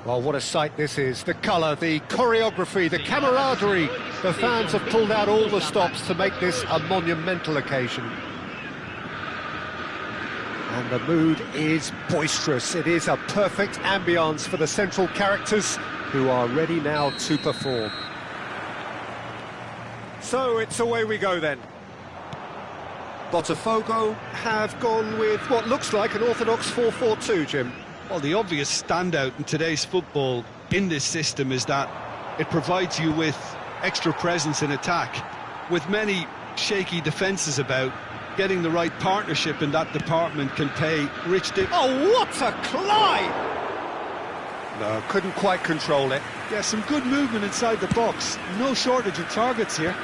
Well, what a sight this is. The colour, the choreography, the camaraderie. The fans have pulled out all the stops to make this a monumental occasion. And the mood is boisterous. It is a perfect ambience for the central characters who are ready now to perform. So it's away we go then. Botafogo have gone with what looks like an orthodox 4-4-2, Jim. Well, the obvious standout in today's football in this system is that it provides you with extra presence in attack. With many shaky defences about, getting the right partnership in that department can pay rich dividends. Oh, what a climb! No, couldn't quite control it. Yeah, some good movement inside the box. No shortage of targets here.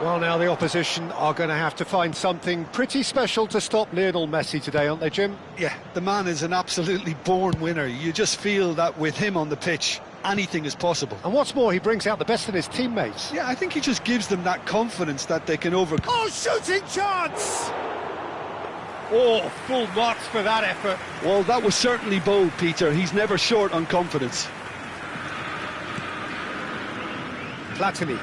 Well, now the opposition are going to have to find something pretty special to stop Lionel Messi today, aren't they, Jim? Yeah, the man is an absolutely born winner. You just feel that with him on the pitch, anything is possible. And what's more, he brings out the best in his teammates. Yeah, I think he just gives them that confidence that they can overcome. Oh, shooting chance! Oh, full marks for that effort. Well, that was certainly bold, Peter. He's never short on confidence. Platini.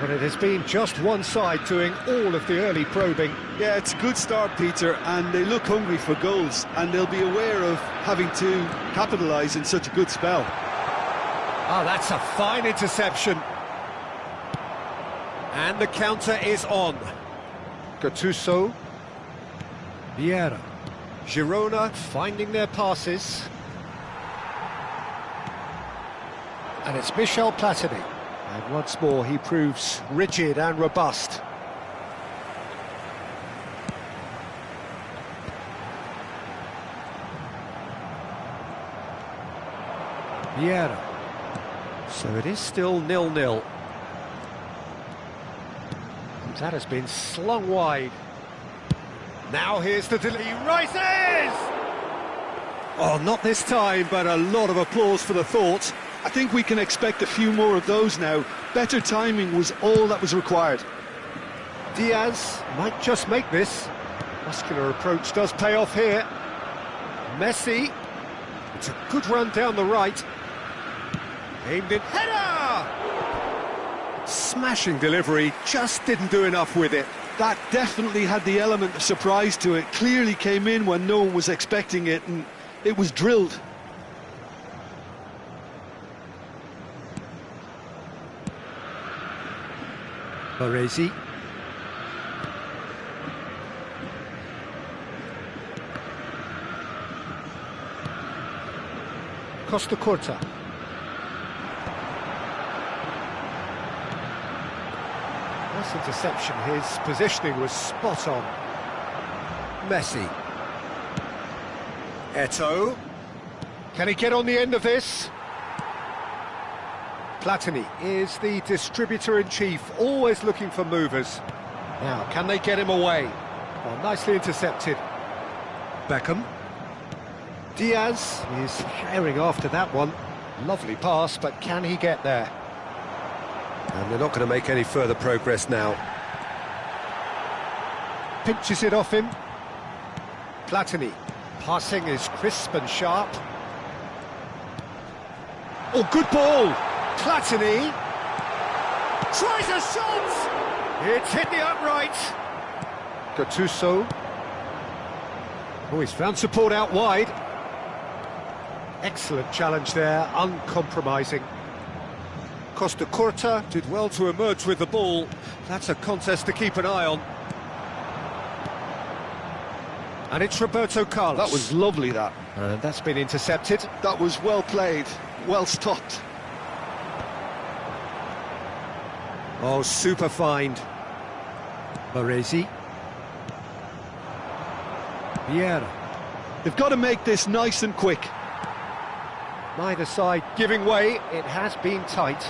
But it has been just one side doing all of the early probing. Yeah, it's a good start, Peter, and they look hungry for goals, and they'll be aware of having to capitalise in such a good spell. Oh, that's a fine interception. And the counter is on. Gattuso. Vieira. Girona finding their passes. And it's Michel Platini. And once more, he proves rigid and robust. Vieira. So it is still 0-0. That has been slung wide. Now here's the delay. He rises! Oh, not this time, but a lot of applause for the thought. I think we can expect a few more of those now. Better timing was all that was required. Diaz might just make this. Muscular approach does pay off here. Messi. It's a good run down the right. Aimed in. Header! Smashing delivery, just didn't do enough with it. That definitely had the element of surprise to it. Clearly came in when no one was expecting it, and it was drilled. Baresi. Costa Curta. Nice interception, his positioning was spot on. Messi. Eto'o. Can he get on the end of this? Platini is the distributor-in-chief, always looking for movers. Now, can they get him away? Well, nicely intercepted. Beckham. Diaz is herring after that one. Lovely pass, but can he get there? And they're not going to make any further progress now. Pinches it off him. Platini. Passing is crisp and sharp. Oh, good ball! Platini tries a shot! It's hit the upright. Gattuso. Oh, he's found support out wide. Excellent challenge there, uncompromising. Costa Curta did well to emerge with the ball. That's a contest to keep an eye on. And it's Roberto Carlos. That was lovely, that. And that's been intercepted. That was well played, well stopped. Oh, super find. Baresi. Vieira. They've got to make this nice and quick. Neither side giving way. It has been tight.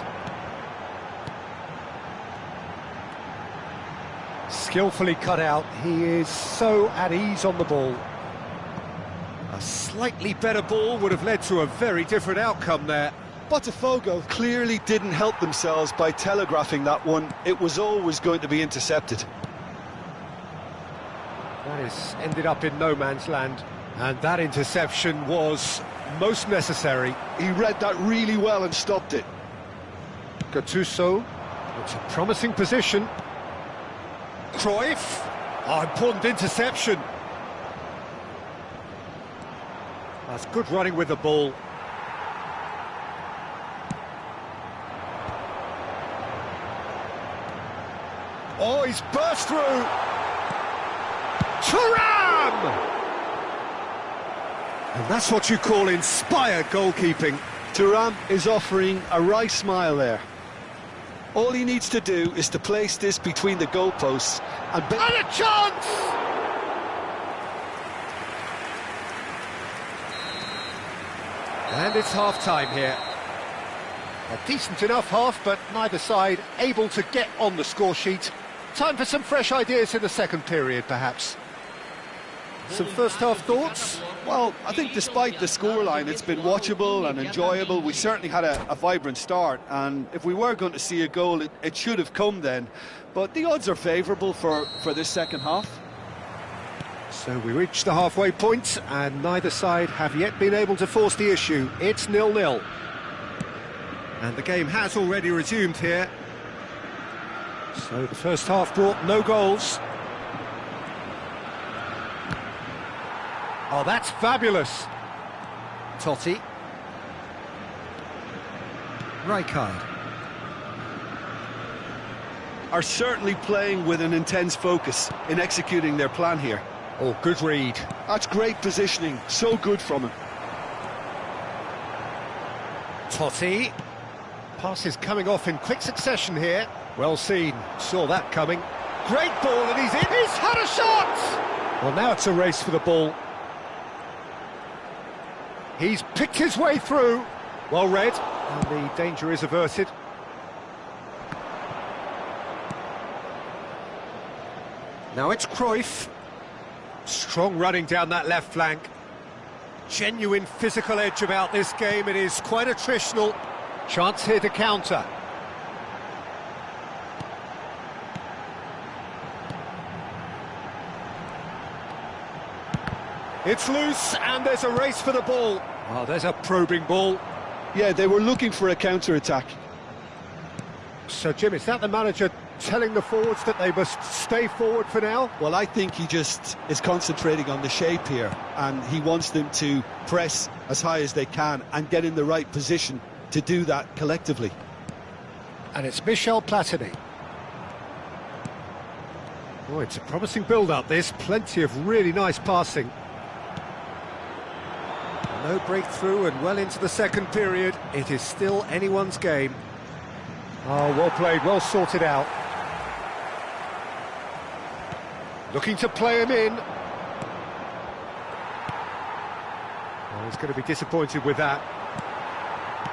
Skillfully cut out. He is so at ease on the ball. A slightly better ball would have led to a very different outcome there. Botafogo clearly didn't help themselves by telegraphing that one. It was always going to be intercepted. That has ended up in no man's land, and that interception was most necessary. He read that really well and stopped it. Gattuso, it's a promising position. Cruyff, important interception. That's good running with the ball. Oh, he's burst through. Thuram! And that's what you call inspired goalkeeping. Thuram is offering a wry smile there. All he needs to do is to place this between the goalposts and a chance! And it's half-time here. A decent enough half, but neither side able to get on the score sheet. Time for some fresh ideas in the second period, perhaps. Some first-half thoughts? Well, I think despite the scoreline, it's been watchable and enjoyable. We certainly had a vibrant start, and if we were going to see a goal, it should have come then. But the odds are favourable for this second half. So we reached the halfway point, and neither side have yet been able to force the issue. It's 0-0. And the game has already resumed here. So the first half brought no goals. Oh, that's fabulous. Totti. Rijkaard. Are certainly playing with an intense focus in executing their plan here. Oh, good read. That's great positioning, so good from him. Totti. Pass is coming off in quick succession here. Well seen, saw that coming. Great ball, and he's in. He's had a shot! Well, now it's a race for the ball. He's picked his way through. Well read, and the danger is averted. Now it's Cruyff. Strong running down that left flank. Genuine physical edge about this game. It is quite attritional. Chance here to counter. It's loose, and there's a race for the ball. Oh, there's a probing ball. Yeah, they were looking for a counter-attack. So, Jim, is that the manager telling the forwards that they must stay forward for now? Well, I think he just is concentrating on the shape here, and he wants them to press as high as they can and get in the right position to do that collectively. And it's Michel Platini. Oh, it's a promising build-up, this. Plenty of really nice passing. No breakthrough, and well into the second period. It is still anyone's game. Oh, well played, well sorted out. Looking to play him in. Oh, he's going to be disappointed with that.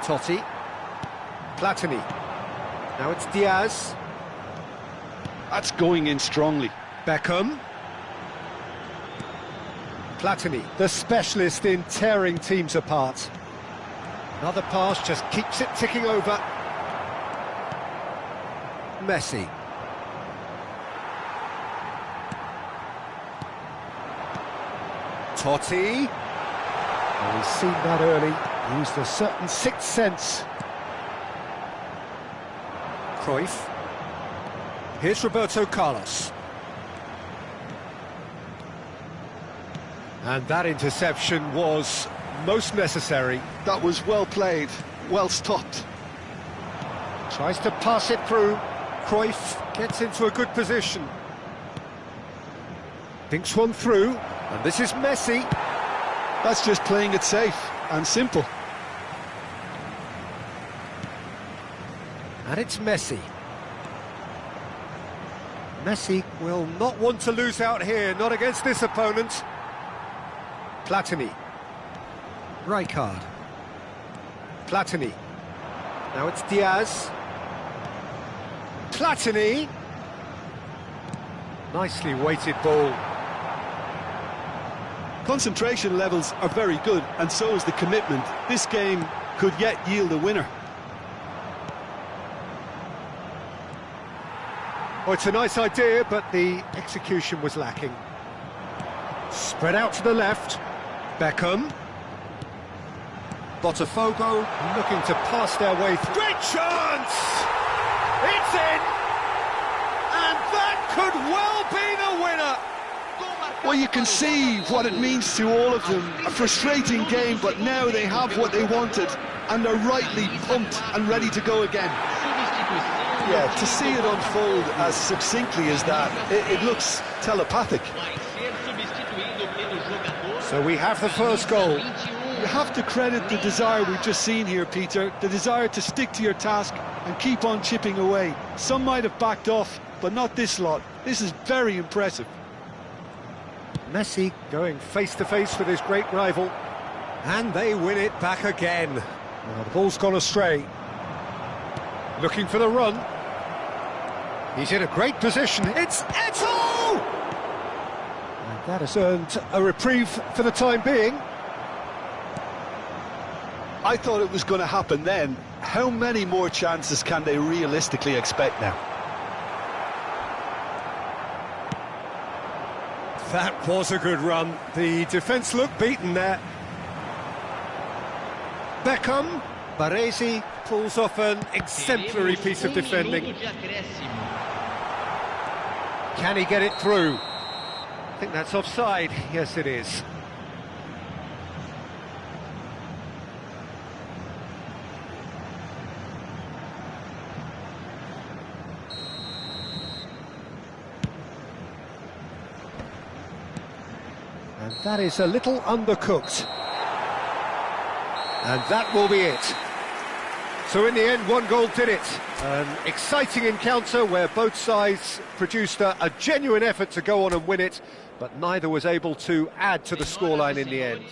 Totti. Platini. Now it's Diaz. That's going in strongly. Beckham. Platini, the specialist in tearing teams apart. Another pass just keeps it ticking over. Messi. Totti. Oh, he's seen that early. Used a certain sixth sense. Cruyff. Here's Roberto Carlos. And that interception was most necessary. That was well played, well stopped. Tries to pass it through. Cruyff gets into a good position. Thinks one through, and this is Messi. That's just playing it safe and simple. And it's Messi. Messi will not want to lose out here, not against this opponent. Platini. Rijkaard. Platini. Now it's Diaz. Platini. Nicely weighted ball. Concentration levels are very good, and so is the commitment. This game could yet yield a winner. Well, it's a nice idea, but the execution was lacking. Spread out to the left. Beckham. Botafogo looking to pass their way through. Great chance! It's in! And that could well be the winner! Well, you can see what it means to all of them. A frustrating game, but now they have what they wanted, and they're rightly pumped and ready to go again. Yeah, to see it unfold as succinctly as that, it looks telepathic. So we have the first goal. You have to credit the desire we've just seen here, Peter, the desire to stick to your task and keep on chipping away. Some might have backed off, but not this lot. This is very impressive. Messi going face-to-face with his great rival. And they win it back again. Well, the ball's gone astray. Looking for the run. He's in a great position. It's Eto'o! And that has earned a reprieve for the time being. I thought it was going to happen then. How many more chances can they realistically expect now? That was a good run. The defence looked beaten there. Beckham. Baresi pulls off an exemplary piece of defending. Can he get it through? I think that's offside. Yes, it is. And that is a little undercooked. And that will be it. So in the end, one goal did it. An exciting encounter where both sides produced a genuine effort to go on and win it, but neither was able to add to the scoreline in the end.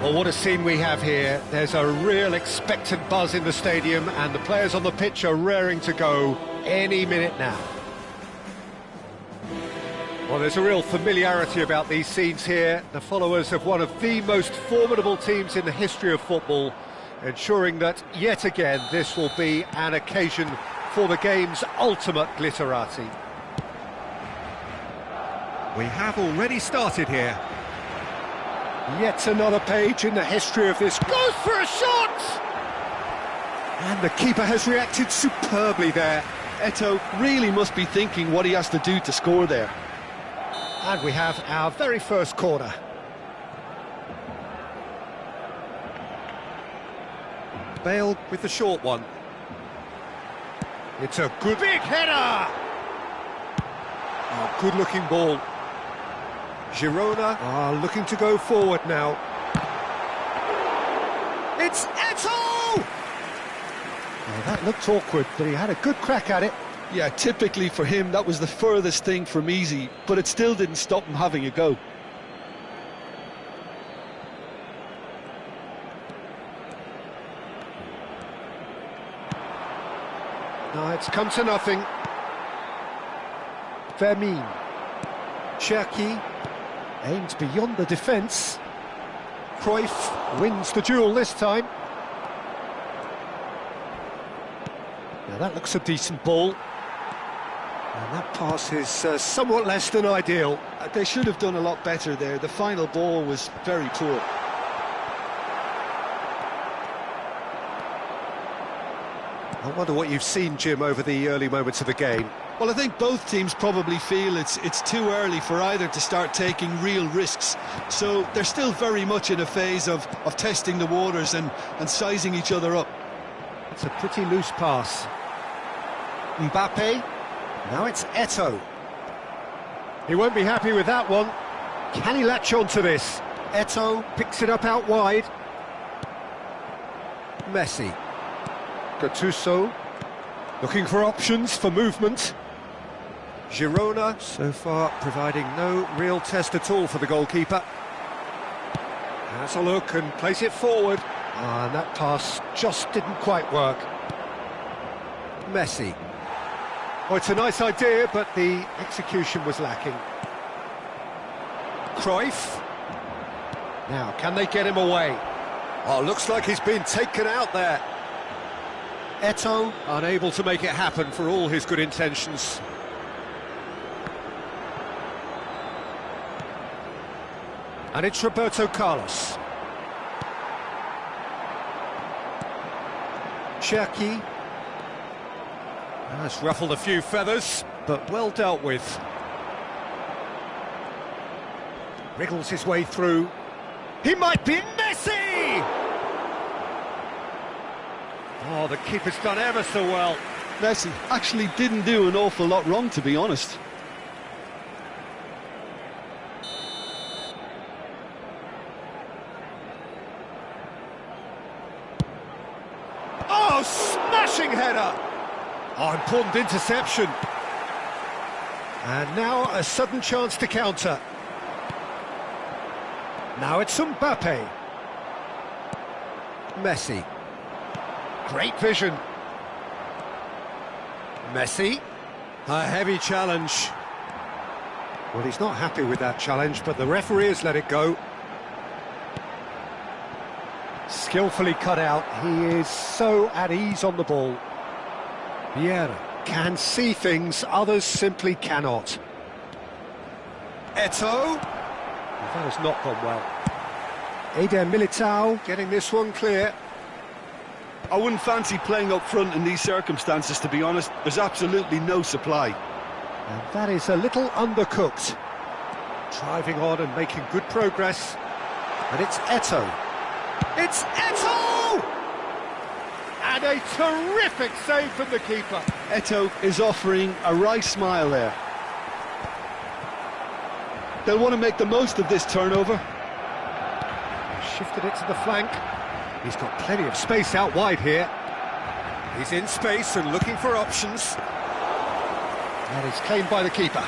Well, what a scene we have here. There's a real expectant buzz in the stadium, and the players on the pitch are raring to go any minute now. Well, there's a real familiarity about these scenes here. The followers of one of the most formidable teams in the history of football, ensuring that, yet again, this will be an occasion for the game's ultimate glitterati. We have already started here. Yet another page in the history of this. Goes for a shot! And the keeper has reacted superbly there. Eto'o really must be thinking what he has to do to score there. And we have our very first corner. Bale with the short one. It's a good big header! Oh, good-looking ball. Girona are looking to go forward now. It's Eto'o! Oh, that looked awkward, but he had a good crack at it. Yeah, typically for him, that was the furthest thing from easy, but it still didn't stop him having a go. No, it's come to nothing. Vermin. Cherki aims beyond the defence. Cruyff wins the duel this time. Now that looks a decent ball. And that pass is somewhat less than ideal. They should have done a lot better there. The final ball was very poor. I wonder what you've seen, Jim, over the early moments of the game. Well, I think both teams probably feel it's too early for either to start taking real risks. So they're still very much in a phase of testing the waters and sizing each other up. It's a pretty loose pass. Mbappe. Now it's Eto'o. He won't be happy with that one. Can he latch on to this? Eto'o picks it up out wide. Messi. Gattuso. Looking for options for movement. Girona, so far, providing no real test at all for the goalkeeper. Has a look and plays it forward. And that pass just didn't quite work. Messi. Oh, it's a nice idea, but the execution was lacking. Cruyff. Now, can they get him away? Oh, looks like he's been taken out there. Eto'o unable to make it happen for all his good intentions. And it's Roberto Carlos. Cherki. That's ruffled a few feathers, but well dealt with. Wriggles his way through. He might be Messi! Oh, the keeper's done ever so well. Messi actually didn't do an awful lot wrong, to be honest. Oh, smashing header! Oh, important interception. And now a sudden chance to counter. Now it's Mbappe. Messi. Great vision. Messi. A heavy challenge. Well, he's not happy with that challenge, but the referee has let it go. Skillfully cut out. He is so at ease on the ball. Vieira can see things others simply cannot. Eto'o. That has not gone well. Eder Militao getting this one clear. I wouldn't fancy playing up front in these circumstances, to be honest. There's absolutely no supply. And that is a little undercooked. Driving on and making good progress. And it's Eto'o. It's Eto'o! And a terrific save from the keeper. Eto'o is offering a wry smile there. They'll want to make the most of this turnover. Shifted it to the flank. He's got plenty of space out wide here. He's in space and looking for options. And it's claimed by the keeper.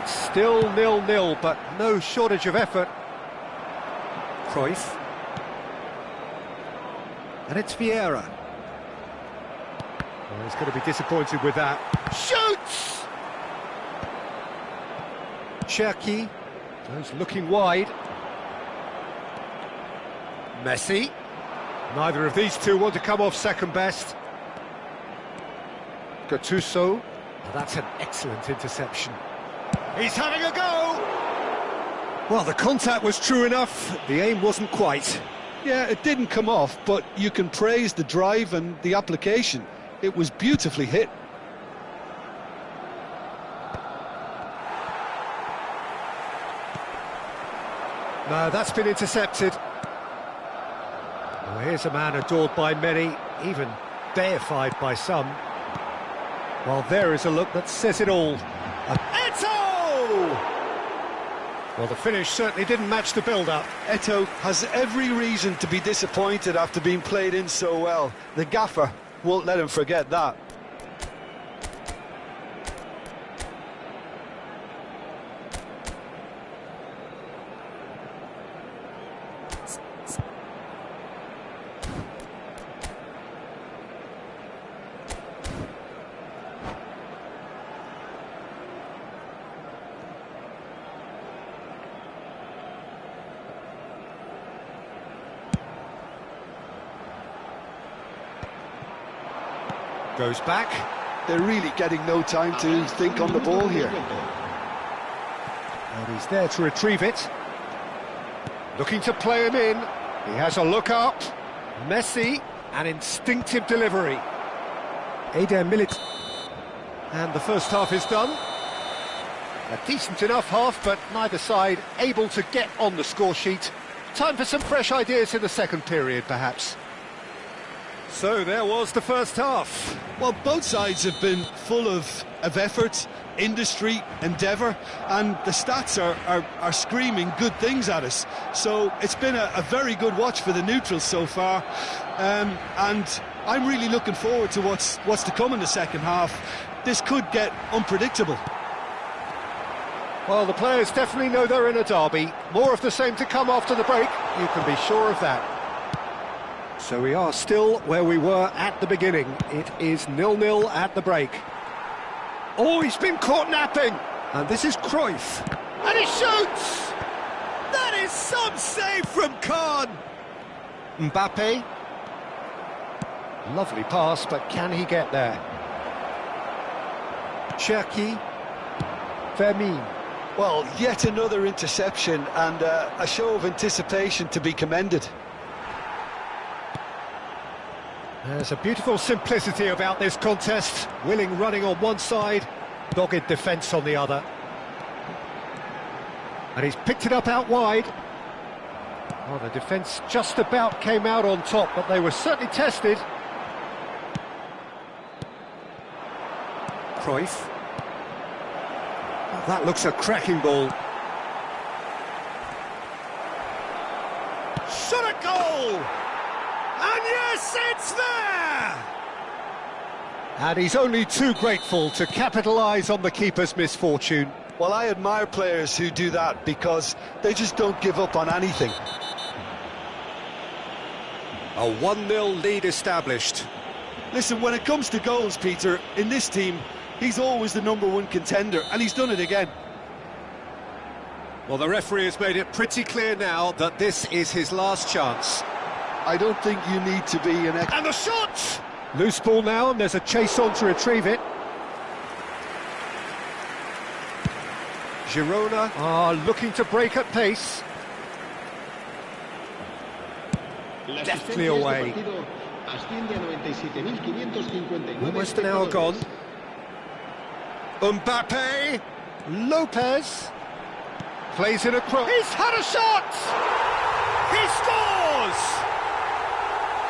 It's still 0-0, but no shortage of effort. Cruyff. And it's Vieira. Well, he's going to be disappointed with that. Shoots! Cherki goes looking wide. Messi. Neither of these two want to come off second best. Gattuso. Well, that's an excellent interception. He's having a go! Well, the contact was true enough, the aim wasn't quite. Yeah, it didn't come off, but you can praise the drive and the application. It was beautifully hit. No, that's been intercepted. Well, here's a man adored by many, even deified by some. Well, there is a look that says it all. Eto'o! Well, the finish certainly didn't match the build-up. Eto'o has every reason to be disappointed after being played in so well. The gaffer won't let him forget that. Goes back. They're really getting no time to think on the ball here. And he's there to retrieve it. Looking to play him in. He has a look up. Messi, an instinctive delivery. Eder Milit. And the first half is done. A decent enough half, but neither side able to get on the score sheet. Time for some fresh ideas in the second period, perhaps. So there was the first half. Well, both sides have been full of effort, industry, endeavour, and the stats are screaming good things at us. So it's been a very good watch for the neutrals so far, and I'm really looking forward to what's to come in the second half. This could get unpredictable. Well, the players definitely know they're in a derby. More of the same to come after the break, you can be sure of that. So we are still where we were at the beginning. It is 0-0 at the break. Oh, he's been caught napping! And this is Cruyff. And he shoots! That is some save from Kahn! Mbappe. Lovely pass, but can he get there? Cherki. Fermin. Well, yet another interception and a show of anticipation to be commended. There's a beautiful simplicity about this contest. Willing running on one side, dogged defence on the other. And he's picked it up out wide. Well, the defence just about came out on top, but they were certainly tested. Cruyff. Well, that looks a cracking ball. Shot a goal! And yes, it's there! And he's only too grateful to capitalise on the keeper's misfortune. Well, I admire players who do that because they just don't give up on anything. A 1-0 lead established. Listen, when it comes to goals, Peter, in this team, he's always the #1 contender, and he's done it again. Well, the referee has made it pretty clear now that this is his last chance. I don't think you need to be an... And the shot! Loose ball now, and there's a chase on to retrieve it. Girona are looking to break at pace. Deftly away. Almost an hour gone. Mbappe! Lopez! Plays in a cross. He's had a shot! He scores!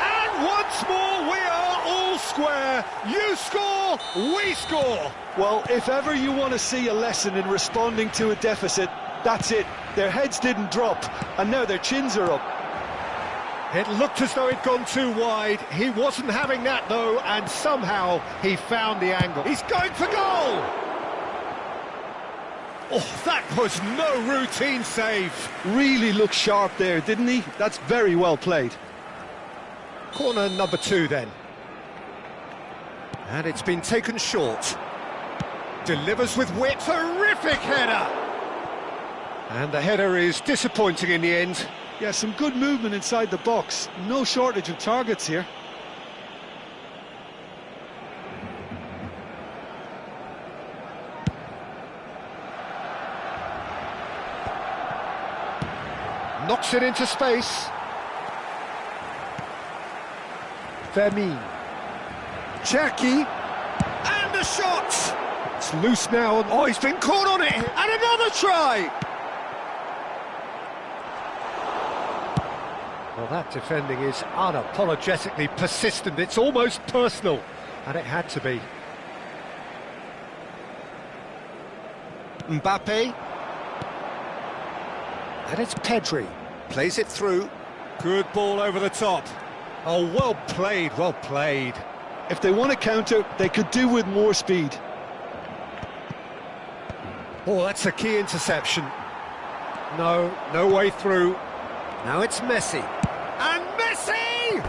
And once more we are all square. You score, we score. Well, if ever you want to see a lesson in responding to a deficit, that's it. Their heads didn't drop, and now their chins are up. It looked as though it'd gone too wide. He wasn't having that, though, and somehow he found the angle. He's going for goal! Oh, that was no routine save. Really looked sharp there, didn't he? That's very well played. Corner number 2 then. And it's been taken short. Delivers with wit, terrific header! And the header is disappointing in the end. Yeah, some good movement inside the box. No shortage of targets here. Knocks it into space. Fermin. Cherki. And the shot! It's loose now. Oh, he's been caught on it! And another try! Well, that defending is unapologetically persistent. It's almost personal. And it had to be. Mbappe. And it's Pedri. Plays it through. Good ball over the top. Oh, well played, well played. If they want to counter, they could do with more speed. Oh, that's a key interception. No way through. Now it's Messi. And Messi!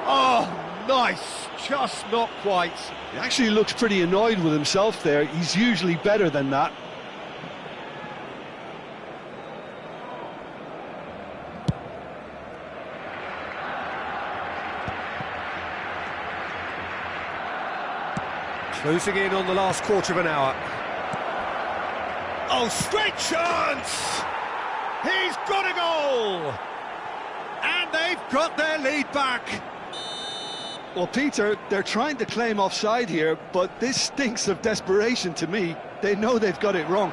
Oh, nice. Just not quite. He actually looks pretty annoyed with himself there. He's usually better than that. Closing in on the last quarter of an hour. Oh, straight chance! He's got a goal! And they've got their lead back. Well, Peter, they're trying to claim offside here, but this stinks of desperation to me. They know they've got it wrong.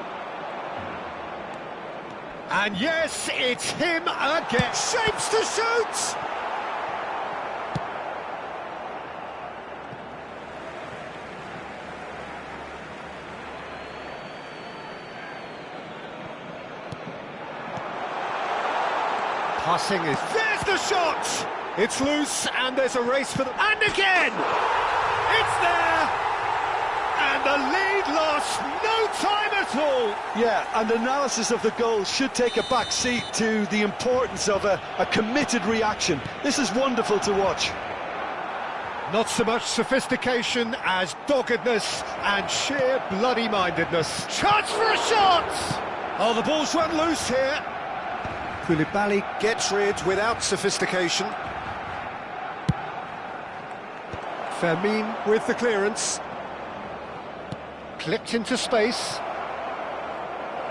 And yes, it's him again. Shapes to shoot! Passing is... There's the shot! It's loose, and there's a race for the... And again! It's there! And the lead lost, no time at all! Yeah, and analysis of the goal should take a back seat to the importance of a committed reaction. This is wonderful to watch. Not so much sophistication as doggedness and sheer bloody-mindedness. Chance for a shot! Oh, the ball's run loose here. Koulibaly gets rid without sophistication. Fermin with the clearance. Clipped into space.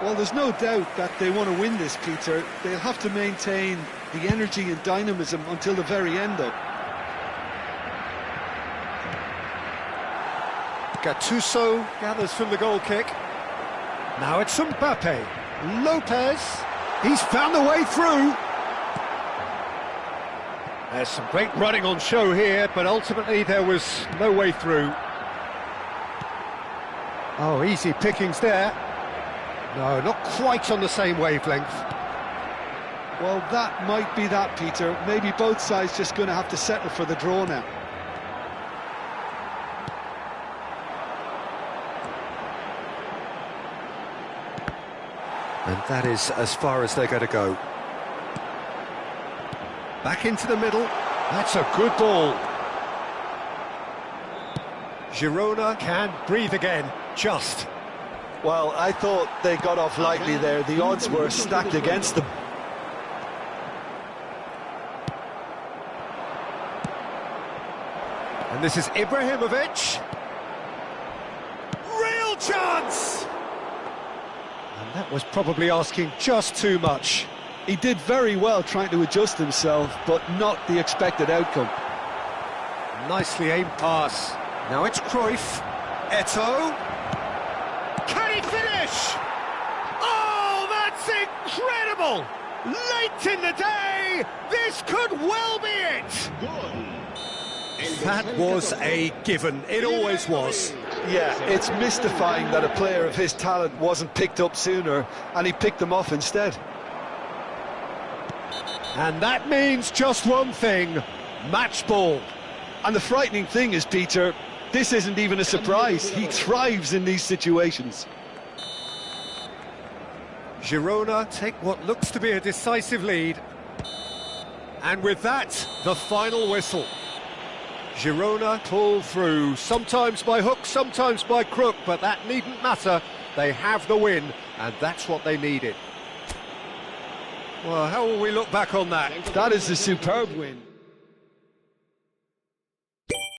Well, there's no doubt that they want to win this, Peter. They'll have to maintain the energy and dynamism until the very end, though. Gattuso gathers from the goal kick. Now it's Mbappe. Lopez. He's found a way through. There's some great running on show here, but ultimately there was no way through. Oh, easy pickings there. No, not quite on the same wavelength. Well, that might be that, Peter. Maybe both sides just going to have to settle for the draw now. And that is as far as they're going to go. Back into the middle. That's a good ball. Girona can breathe again, just. Well, I thought they got off lightly there. The odds were stacked against them. And this is Ibrahimovic. Real chance! And that was probably asking just too much. He did very well trying to adjust himself, but not the expected outcome. Nicely aimed pass. Now it's Cruyff. Eto'o. Can he finish? Oh, that's incredible! Late in the day, this could well be it! That was a given. It always was. Yeah, it's mystifying that a player of his talent wasn't picked up sooner, and he picked them off instead. And that means just one thing, match ball. And the frightening thing is, Peter, this isn't even a surprise. He thrives in these situations. Girona take what looks to be a decisive lead. And with that, the final whistle. Girona pull through, sometimes by hook, sometimes by crook, but that needn't matter. They have the win, and that's what they needed. Well, how will we look back on that? That is a superb win.